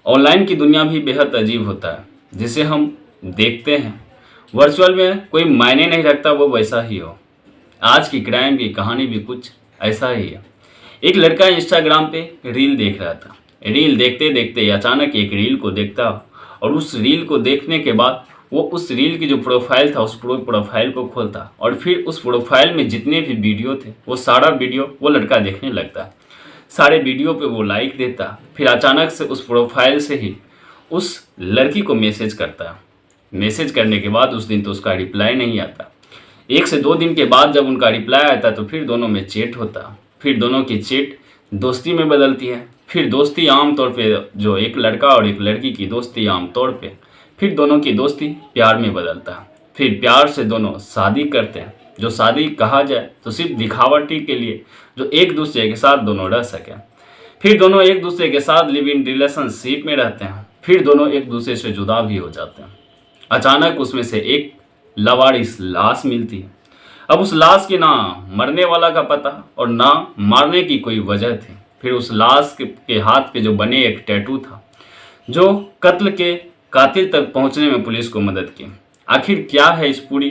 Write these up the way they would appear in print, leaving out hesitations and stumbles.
Online की दुनिया भी बेहद अजीब होता है। जिसे हम देखते हैं वर्चुअल में कोई मायने नहीं रखता, वो वैसा ही हो। आज की क्राइम की कहानी भी कुछ ऐसा ही है। एक लड़का इंस्टाग्राम पे रील देख रहा था। रील देखते देखते अचानक एक रील को देखता और उस रील को देखने के बाद वो उस रील की जो प्रोफाइल था उस प्रोफाइल को खोलता और फिर उस प्रोफाइल में जितने भी वीडियो थे वो सारा वीडियो वो लड़का देखने लगता। सारे वीडियो पे वो लाइक देता। फिर अचानक से उस प्रोफाइल से ही उस लड़की को मैसेज करता। मैसेज करने के बाद उस दिन तो उसका रिप्लाई नहीं आता। 1 से 2 दिन के बाद जब उनका रिप्लाई आता तो फिर दोनों में चैट होता। फिर दोनों की चैट दोस्ती में बदलती है। फिर दोस्ती आमतौर पे जो एक लड़का और एक लड़की की दोस्ती आमतौर पे फिर दोनों की दोस्ती प्यार में बदलता है। फिर प्यार से दोनों शादी करते हैं, जो शादी कहा जाए तो सिर्फ दिखावटी के लिए, जो एक दूसरे के साथ दोनों रह सकें। फिर दोनों एक दूसरे के साथ लिव इन रिलेशनशिप में रहते हैं। फिर दोनों एक दूसरे से जुदा भी हो जाते हैं। अचानक उसमें से एक लावारिस लाश मिलती है। अब उस लाश के ना मरने वाला का पता और ना मारने की कोई वजह थी। फिर उस लाश के हाथ पे जो बने एक टैटू था जो कत्ल के कातिल तक पहुंचने में पुलिस को मदद की। आखिर क्या है इस पूरी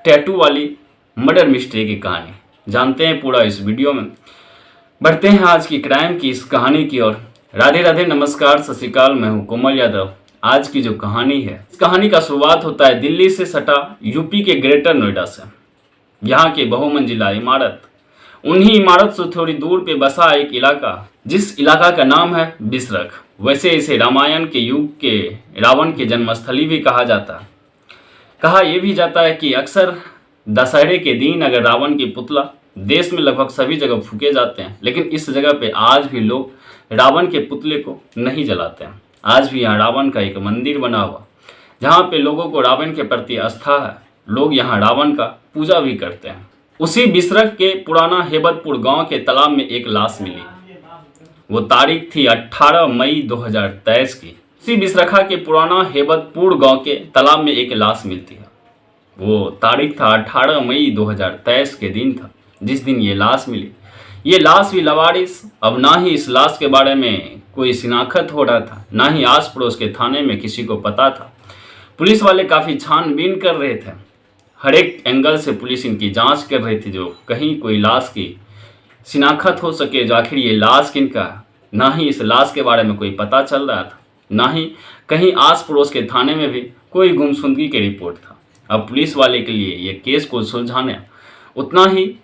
टैटू वाली मर्डर मिस्ट्री की कहानी, जानते हैं पूरा इस वीडियो में। बढ़ते हैं आज की क्राइम की इस कहानी की ओर। राधे राधे, नमस्कार, सत श्री अकाल। मैं हूं कोमल यादव। आज की जो कहानी है, इस कहानी का शुरुआत होता है दिल्ली से सटा यूपी के ग्रेटर नोएडा से। यहाँ के बहुमंजिला इमारत, उन्हीं इमारत से थोड़ी दूर पे बसा एक इलाका, जिस इलाका का नाम है बिसरख। वैसे इसे रामायण के युग के रावण के जन्मस्थली भी कहा जाता है। कहा यह भी जाता है कि अक्सर दशहरे के दिन अगर रावण की पुतला, देश में लगभग सभी जगह फूके जाते हैं, लेकिन इस जगह पे आज भी लोग रावण के पुतले को नहीं जलाते हैं। आज भी यहाँ रावण का एक मंदिर बना हुआ, जहाँ पे लोगों को रावण के प्रति आस्था है। लोग यहाँ रावण का पूजा भी करते हैं। उसी बिसरख के पुराना हेबतपुर गांव के तालाब में एक लाश मिली। वो तारीख थी 18 मई 2023 की। उसी बिसरखा के पुराना हेबतपुर गांव के तालाब में एक लाश मिलती है। वो तारीख था 18 मई 2023 के दिन था जिस दिन ये लाश मिली। ये लाश भी लवारिस। अब ना ही इस लाश के बारे में कोई शिनाख्त हो रहा था, ना ही आस पड़ोस के थाने में किसी को पता था। पुलिस वाले काफ़ी छानबीन कर रहे थे। हर एक एंगल से पुलिस इनकी जांच कर रही थी, जो कहीं कोई लाश की शिनाख्त हो सके, जो आखिर ये लाश किनका है। ना ही इस लाश के बारे में कोई पता चल रहा था, ना ही कहीं आस पड़ोस के थाने में भी कोई गुमशुदगी की रिपोर्ट था। अब पुलिस वाले के लिए ये केस को सुलझाना उतना ही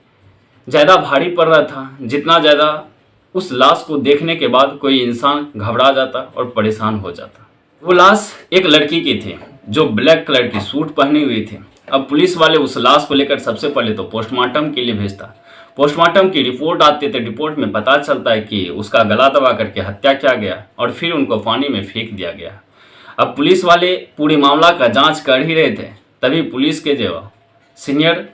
ज़्यादा भारी पड़ रहा था जितना ज़्यादा उस लाश को देखने के बाद कोई इंसान घबरा जाता और परेशान हो जाता। वो लाश एक लड़की की थी जो ब्लैक कलर की सूट पहनी हुई थी। अब पुलिस वाले उस लाश को लेकर सबसे पहले तो पोस्टमार्टम के लिए भेजता। पोस्टमार्टम की रिपोर्ट आती है तो रिपोर्ट में पता चलता है कि उसका गला दबा करके हत्या किया गया और फिर उनको पानी में फेंक दिया गया। अब पुलिस वाले पूरे मामला का जांच कर ही रहे थे, तभी पुलिस के जो सीनियर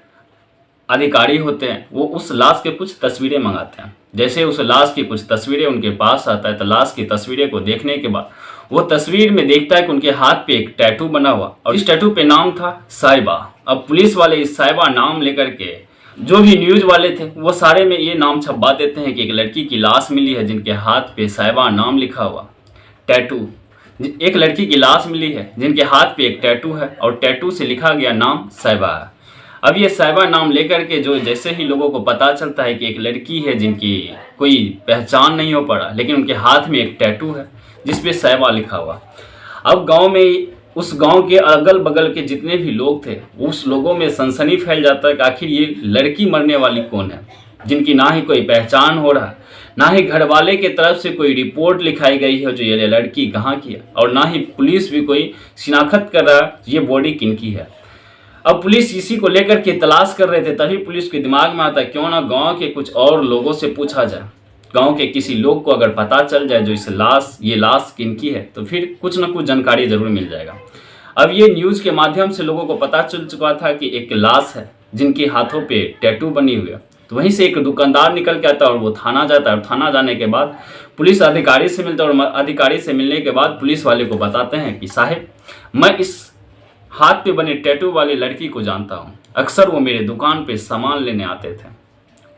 अधिकारी होते हैं वो उस लाश के कुछ तस्वीरें मंगाते हैं। जैसे उस लाश की कुछ तस्वीरें उनके पास आता है तो लाश की तस्वीरें को देखने के बाद वो तस्वीर में देखता है कि उनके हाथ पे एक टैटू बना हुआ और इस टैटू पे नाम था साहिबा। अब पुलिस वाले इस साहिबा नाम लेकर के जो भी न्यूज वाले थे वो सारे में ये नाम छपवा देते हैं कि एक लड़की की लाश मिली है जिनके हाथ पे साहिबा नाम लिखा हुआ। टैटू, एक लड़की की लाश मिली है जिनके हाथ पे एक टैटू है और टैटू से लिखा गया नाम साहिबा है। अब ये साहिबा नाम लेकर के जो जैसे ही लोगों को पता चलता है कि एक लड़की है जिनकी कोई पहचान नहीं हो पा रहा, लेकिन उनके हाथ में एक टैटू है जिसपे साहिबा लिखा हुआ। अब गांव में, उस गांव के अगल बगल के जितने भी लोग थे उस लोगों में सनसनी फैल जाता है कि आखिर ये लड़की मरने वाली कौन है, जिनकी ना ही कोई पहचान हो रहा, ना ही घर वाले की तरफ से कोई रिपोर्ट लिखाई गई है जो ये लड़की कहाँ की है, और ना ही पुलिस भी कोई शिनाख्त कर रहा है ये बॉडी किनकी है। अब पुलिस इसी को लेकर के तलाश कर रहे थे, तभी पुलिस के दिमाग में आता है क्यों ना गांव के कुछ और लोगों से पूछा जाए। गांव के किसी लोग को अगर पता चल जाए जो ये लाश किनकी है तो फिर कुछ ना कुछ जानकारी जरूर मिल जाएगा। अब ये न्यूज़ के माध्यम से लोगों को पता चल चुका था कि एक लाश है जिनके हाथों पे टैटू बनी हुई है। तो वहीं से एक दुकानदार निकल के आता है और वो थाना जाता है और थाना जाने के बाद पुलिस अधिकारी से मिलता है और अधिकारी से मिलने के बाद पुलिस वाले को बताते हैं कि साहब, मैं इस हाथ पे बने टैटू वाली लड़की को जानता हूँ। अक्सर वो मेरे दुकान पे सामान लेने आते थे।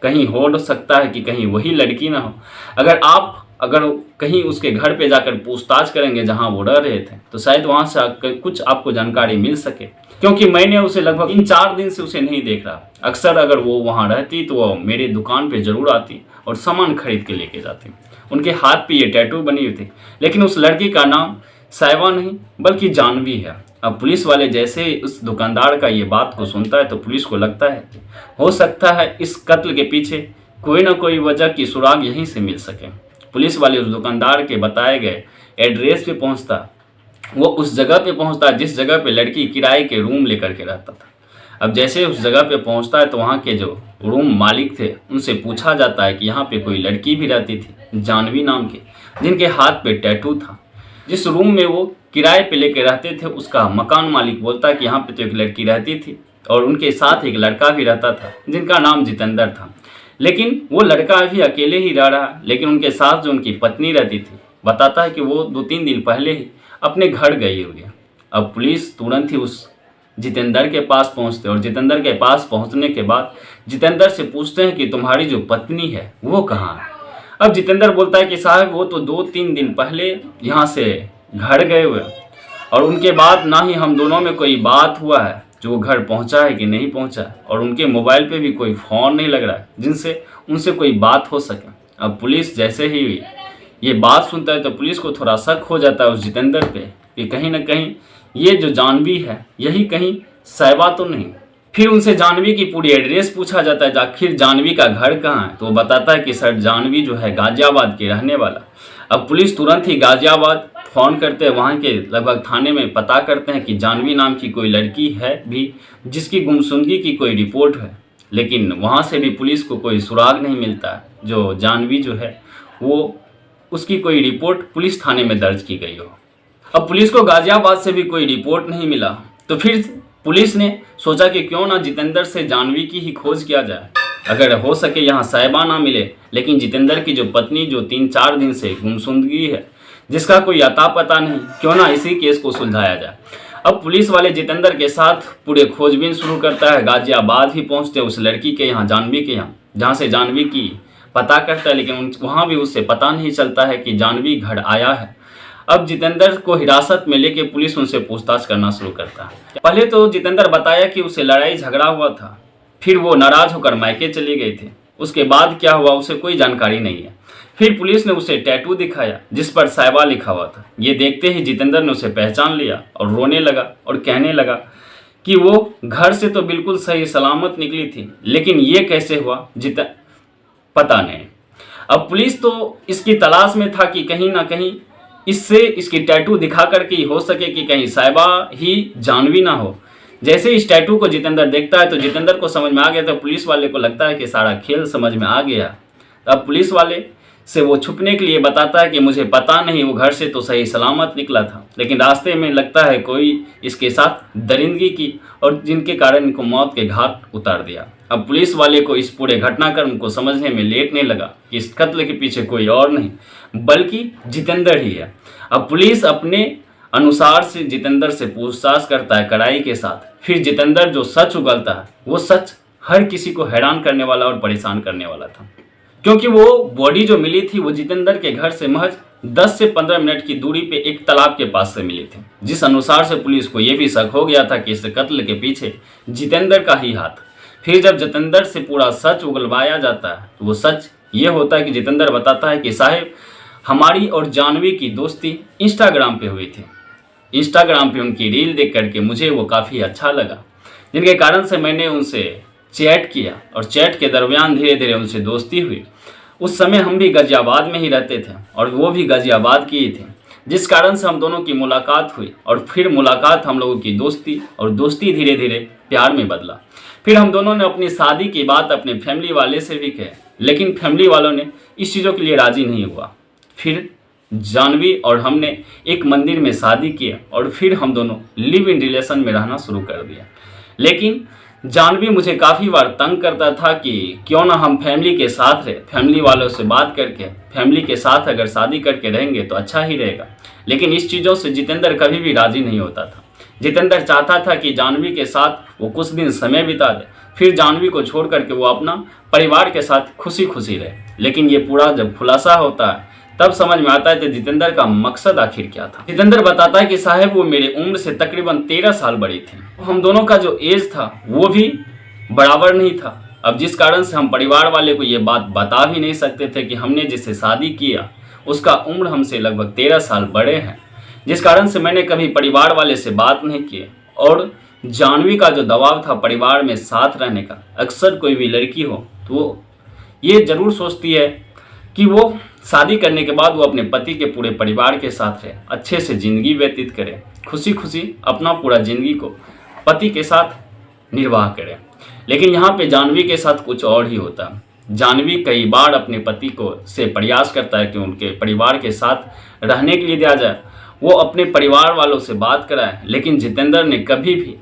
कहीं हो सकता है कि कहीं वही लड़की ना हो। अगर आप अगर कहीं उसके घर पे जाकर पूछताछ करेंगे जहां वो रह रहे थे तो शायद वहां से कुछ आपको जानकारी मिल सके, क्योंकि मैंने उसे लगभग 3-4 दिन से उसे नहीं देख रहा। अक्सर अगर वो वहां रहती तो वो मेरे दुकान पे जरूर आती और सामान खरीद के लेके जाती। उनके हाथ पे ये टैटू बनी हुई थी, लेकिन उस लड़की का नाम साइबा नहीं बल्कि जानवी है। अब पुलिस वाले जैसे ही उस दुकानदार का ये बात को सुनता है तो पुलिस को लगता है कि हो सकता है इस कत्ल के पीछे कोई ना कोई वजह की सुराग यहीं से मिल सके। पुलिस वाले उस दुकानदार के बताए गए एड्रेस पे पहुंचता, वो उस जगह पे पहुंचता जिस जगह पे लड़की किराए के रूम लेकर के रहता था। अब जैसे उस जगह पे पहुंचता है तो वहाँ के जो रूम मालिक थे उनसे पूछा जाता है कि यहाँ पे कोई लड़की भी रहती थी जानवी नाम की, जिनके हाथ पे टैटू था। जिस रूम में वो किराए पे लेके रहते थे उसका मकान मालिक बोलता है कि यहाँ पे तो एक लड़की रहती थी और उनके साथ एक लड़का भी रहता था जिनका नाम जितेंद्र था। लेकिन वो लड़का अभी अकेले ही रह रहा, लेकिन उनके साथ जो उनकी पत्नी रहती थी बताता है कि वो 2-3 दिन पहले ही अपने घर गई हुई है। अब पुलिस तुरंत ही उस जितेंद्र के पास पहुंचते और जितेंद्र के पास पहुंचने के बाद जितेंद्र से पूछते हैं कि तुम्हारी जो पत्नी है वो कहाँ है। अब जितेंद्र बोलता है कि साहब वो तो 2-3 दिन पहले यहाँ से घर गए हुए और उनके बाद ना ही हम दोनों में कोई बात हुआ है जो वो घर पहुँचा है कि नहीं पहुँचा है, और उनके मोबाइल पे भी कोई फ़ोन नहीं लग रहा है जिनसे उनसे कोई बात हो सके। अब पुलिस जैसे ही ये बात सुनता है तो पुलिस को थोड़ा शक हो जाता है उस जितेंद्र पे कि कहीं ना कहीं ये जो जानवी है यही कहीं साइबा तो नहीं। फिर उनसे जानवी की पूरी एड्रेस पूछा जाता है, आखिर जानवी का घर कहाँ है, तो वो बताता है कि सर जानवी जो है गाजियाबाद के रहने वाला। अब पुलिस तुरंत ही गाजियाबाद फ़ोन करते हैं, वहाँ के लगभग थाने में पता करते हैं कि जानवी नाम की कोई लड़की है भी जिसकी गुमशुदगी की कोई रिपोर्ट है, लेकिन वहाँ से भी पुलिस को कोई सुराग नहीं मिलता है जो जानवी जो है वो उसकी कोई रिपोर्ट पुलिस थाने में दर्ज की गई हो। अब पुलिस को गाजियाबाद से भी कोई रिपोर्ट नहीं मिला तो फिर पुलिस ने सोचा कि क्यों ना जितेंद्र से जानवी की ही खोज किया जाए, अगर हो सके यहाँ साइबा ना मिले लेकिन जितेंद्र की जो पत्नी जो 3-4 दिन से गुमशुदगी है जिसका कोई अता पता नहीं, क्यों ना इसी केस को सुलझाया जाए। अब पुलिस वाले जितेंद्र के साथ पूरे खोजबीन शुरू करता है। गाजियाबाद ही पहुँचते उस लड़की के यहाँ जानवी के यहाँ जहाँ से जानवी की पता करता है, लेकिन वहाँ भी उससे पता नहीं चलता है कि जानवी घर आया है। अब जितेंद्र को हिरासत में लेके पुलिस उनसे पूछताछ करना शुरू करता है। पहले तो जितेंद्र बताया कि उसे लड़ाई झगड़ा हुआ था, फिर वो नाराज होकर मायके चले गए थे। उसके बाद क्या हुआ उसे कोई जानकारी नहीं है। फिर पुलिस ने उसे टैटू दिखाया जिस पर साइबा लिखा हुआ था। ये देखते ही जितेंद्र ने उसे पहचान लिया और रोने लगा और कहने लगा कि वो घर से तो बिल्कुल सही सलामत निकली थी, लेकिन ये कैसे हुआ पता नहीं। अब पुलिस तो इसकी तलाश में था कि कहीं ना कहीं इससे इसकी टैटू दिखा करके हो सके कि कहीं साइबा ही जानवी ना हो। जैसे इस टैटू को जितेंद्र देखता है तो जितेंद्र को समझ में आ गया, तो पुलिस वाले को लगता है कि सारा खेल समझ में आ गया। अब पुलिस वाले से वो छुपने के लिए बताता है कि मुझे पता नहीं, वो घर से तो सही सलामत निकला था, लेकिन रास्ते में लगता है कोई इसके साथ दरिंदगी की और जिनके कारण इनको मौत के घाट उतार दिया। अब पुलिस वाले को इस पूरे घटनाक्रम को समझने में लेट नहीं लगा कि इस कत्ल के पीछे कोई और नहीं बल्कि जितेंद्र ही है। अब पुलिस अपने अनुसार से जितेंद्र से पूछताछ करता है कड़ाई के साथ। फिर जितेंद्र जो सच उगलता है वो सच हर किसी को हैरान करने वाला और परेशान करने वाला था, क्योंकि वो बॉडी जो मिली थी वो जितेंद्र के घर से महज 10 से 15 मिनट की दूरी पे एक तालाब के पास से मिली थी, जिस अनुसार से पुलिस को ये भी शक हो गया था कि इस कत्ल के पीछे जितेंद्र का ही हाथ। फिर जब जितेंद्र से पूरा सच उगलवाया जाता है तो वो सच ये होता है कि जितेंद्र बताता है कि साहब हमारी और जानवी की दोस्ती इंस्टाग्राम पे हुई थी। इंस्टाग्राम पे उनकी रील देख करके मुझे वो काफ़ी अच्छा लगा, जिनके कारण से मैंने उनसे चैट किया और चैट के दरमियान धीरे धीरे उनसे दोस्ती हुई। उस समय हम भी गाजियाबाद में ही रहते थे और वो भी गाजियाबाद की ही थे, जिस कारण से हम दोनों की मुलाकात हुई और फिर मुलाकात हम लोगों की दोस्ती और दोस्ती धीरे धीरे प्यार में बदला। फिर हम दोनों ने अपनी शादी की बात अपने फैमिली वाले से भी कही, लेकिन फैमिली वालों ने इस चीज़ों के लिए राज़ी नहीं हुआ। फिर जानवी और हमने एक मंदिर में शादी की और फिर हम दोनों लिव इन रिलेशन में रहना शुरू कर दिया। लेकिन जानवी मुझे काफ़ी बार तंग करता था कि क्यों ना हम फैमिली के साथ रहे, फैमिली वालों से बात करके फैमिली के साथ अगर शादी करके रहेंगे तो अच्छा ही रहेगा। लेकिन इस चीज़ों से जितेंद्र कभी भी राज़ी नहीं होता था। जितेंद्र चाहता था कि जानवी के साथ वो कुछ दिन समय बिता दे, फिर जानवी को छोड़ करके वो अपना परिवार के साथ खुशी खुशी रहे। लेकिन ये पूरा जब खुलासा होता है तब समझ में आता है कि जितेंद्र का मकसद आखिर क्या था। जितेंद्र बताता है कि साहब वो मेरे उम्र से तकरीबन 13 साल बड़ी थी। हम दोनों का जो एज था वो भी बराबर नहीं था। अब जिस कारण से हम परिवार वाले को ये बात बता भी नहीं सकते थे कि हमने जिससे शादी किया उसका उम्र हमसे लगभग 13 साल बड़े हैं, जिस कारण से मैंने कभी परिवार वाले से बात नहीं की। और जानवी का जो दबाव था परिवार में साथ रहने का, अक्सर कोई भी लड़की हो तो वो ये ज़रूर सोचती है कि वो शादी करने के बाद वो अपने पति के पूरे परिवार के साथ रहे, अच्छे से ज़िंदगी व्यतीत करे, खुशी खुशी अपना पूरा ज़िंदगी को पति के साथ निर्वाह करे। लेकिन यहाँ पे जानवी के साथ कुछ और ही होता। जानवी कई बार अपने पति को से प्रयास करता है कि उनके परिवार के साथ रहने के लिए दिया जाए, वो अपने परिवार वालों से बात कराए, लेकिन जितेंद्र ने कभी भी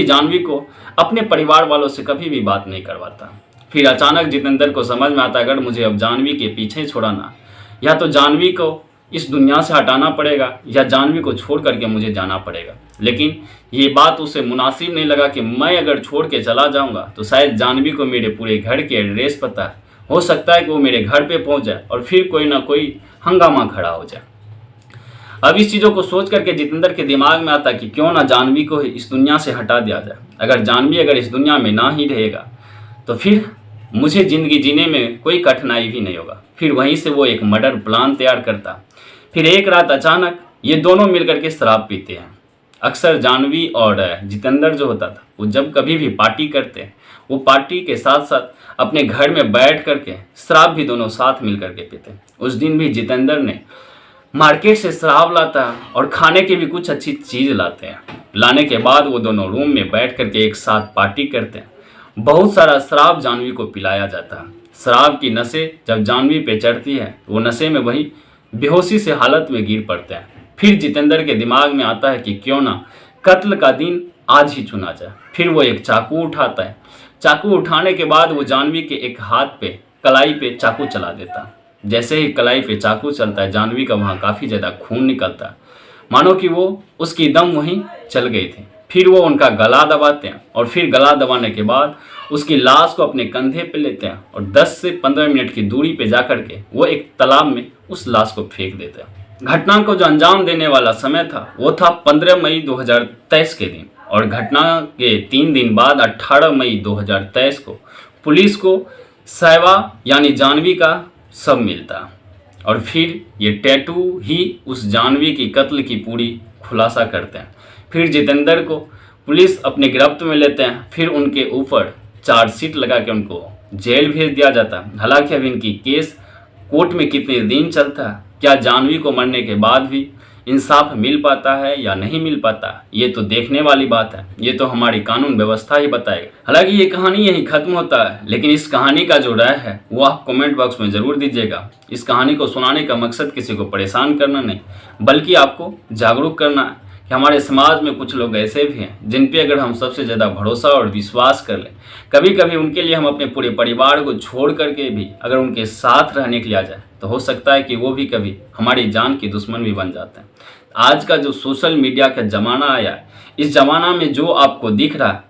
जानवी को अपने परिवार वालों से कभी भी बात नहीं करवाता। फिर अचानक जितेंद्र को समझ में आता है अगर मुझे अब जानवी के पीछे छोड़ाना, या तो जानवी को इस दुनिया से हटाना पड़ेगा या जानवी को छोड़ करके मुझे जाना पड़ेगा। लेकिन ये बात उसे मुनासिब नहीं लगा कि मैं अगर छोड़ के चला जाऊंगा तो शायद जानवी को मेरे पूरे घर के एड्रेस पता है, हो सकता है कि वो मेरे घर पे पहुंच जाए और फिर कोई ना कोई हंगामा खड़ा हो जाए। अब इस चीज़ों को सोच करके जितेंद्र के दिमाग में आता कि क्यों ना जानवी को इस दुनिया से हटा दिया जाए। अगर जानवी इस दुनिया में ना ही रहेगा तो फिर मुझे ज़िंदगी जीने में कोई कठिनाई भी नहीं होगा। फिर वहीं से वो एक मर्डर प्लान तैयार करता। फिर एक रात अचानक ये दोनों मिलकर के शराब पीते हैं। अक्सर जानवी और जितेंद्र जो होता था वो जब कभी भी पार्टी करते हैं, वो पार्टी के साथ साथ अपने घर में बैठ करके शराब भी दोनों साथ मिल करके पीते हैं। उस दिन भी जितेंद्र ने मार्केट से शराब लाता है और खाने की भी कुछ अच्छी चीज़ लाते हैं। लाने के बाद वो दोनों रूम में बैठ करके एक साथ पार्टी करते हैं। बहुत सारा शराब जानवी को पिलाया जाता है। शराब की नशे जब जानवी पे चढ़ती है वो नशे में वही बेहोशी से हालत में गिर पड़ते हैं। फिर जितेंद्र के दिमाग में आता है कि क्यों ना कत्ल का दिन आज ही चुना जाए। फिर वो एक चाकू उठाता है। चाकू उठाने के बाद वो जानवी के एक हाथ पे कलाई पे चाकू चला देता है। जैसे ही कलाई पे चाकू चलता है जानवी का वहाँ काफ़ी ज़्यादा खून निकलता है, मानो कि वो उसकी दम वहीं चल गई थी। फिर वो उनका गला दबाते हैं और फिर गला दबाने के बाद उसकी लाश को अपने कंधे पे लेते हैं और 10 से 15 मिनट की दूरी पे जा कर के वो एक तालाब में उस लाश को फेंक देते हैं। घटना को जो अंजाम देने वाला समय था वो था 15 मई 2023 के दिन, और घटना के 3 दिन बाद 18 मई 2023 को पुलिस को साइवा यानी जानवी का शव मिलता। और फिर ये टैटू ही उस जानवी की कत्ल की पूरी खुलासा करते हैं। फिर जितेंद्र को पुलिस अपने गिरफ्त में लेते हैं। फिर उनके ऊपर चार्जशीट लगा के उनको जेल भेज दिया जाता है। हालांकि अब इनकी केस कोर्ट में कितने दिन चलता है, क्या जानवी को मरने के बाद भी इंसाफ मिल पाता है या नहीं मिल पाता, ये तो देखने वाली बात है। ये तो हमारी कानून व्यवस्था ही बताएगा। हालांकि ये कहानी यहीं खत्म होता है, लेकिन इस कहानी का जो राय है वो आप कमेंट बॉक्स में ज़रूर दीजिएगा। इस कहानी को सुनाने का मकसद किसी को परेशान करना नहीं, बल्कि आपको जागरूक करना है कि हमारे समाज में कुछ लोग ऐसे भी हैं जिन पे अगर हम सबसे ज़्यादा भरोसा और विश्वास कर लें, कभी कभी उनके लिए हम अपने पूरे परिवार को छोड़ करके भी अगर उनके साथ रहने के लिए आ जाए तो हो सकता है कि वो भी कभी हमारी जान की दुश्मन भी बन जाते हैं। आज का जो सोशल मीडिया का ज़माना आया है, इस ज़माना में जो आपको दिख रहा है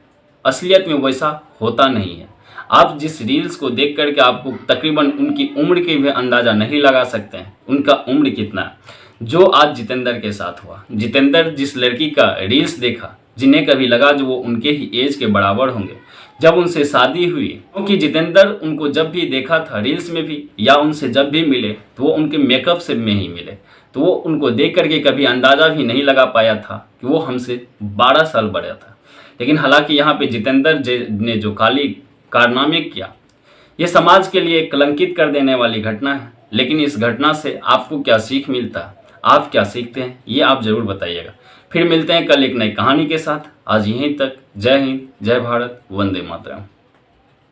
असलियत में वैसा होता नहीं है। आप जिस रील्स को देख करके आपको तकरीबन उनकी उम्र की भी अंदाज़ा नहीं लगा सकते हैं उनका उम्र कितना है। जो आज जितेंद्र के साथ हुआ, जितेंद्र जिस लड़की का रील्स देखा, जिन्हें कभी लगा जो वो उनके ही एज के बराबर होंगे, जब उनसे शादी हुई, क्योंकि जितेंद्र उनको जब भी देखा था रील्स में भी या उनसे जब भी मिले तो वो उनके मेकअप से में ही मिले, तो वो उनको देख करके कभी अंदाज़ा भी नहीं लगा पाया था कि वो हमसे 12 साल बड़ा था। लेकिन हालांकि यहाँ पे जितेंद्र ने जो काली कारनामे किया, ये समाज के लिए कलंकित कर देने वाली घटना है। लेकिन इस घटना से आपको क्या सीख मिलता है, आप क्या सीखते हैं, ये आप ज़रूर बताइएगा। फिर मिलते हैं कल एक नई कहानी के साथ। आज यहीं तक। जय हिंद, जय भारत, वंदे मातरम।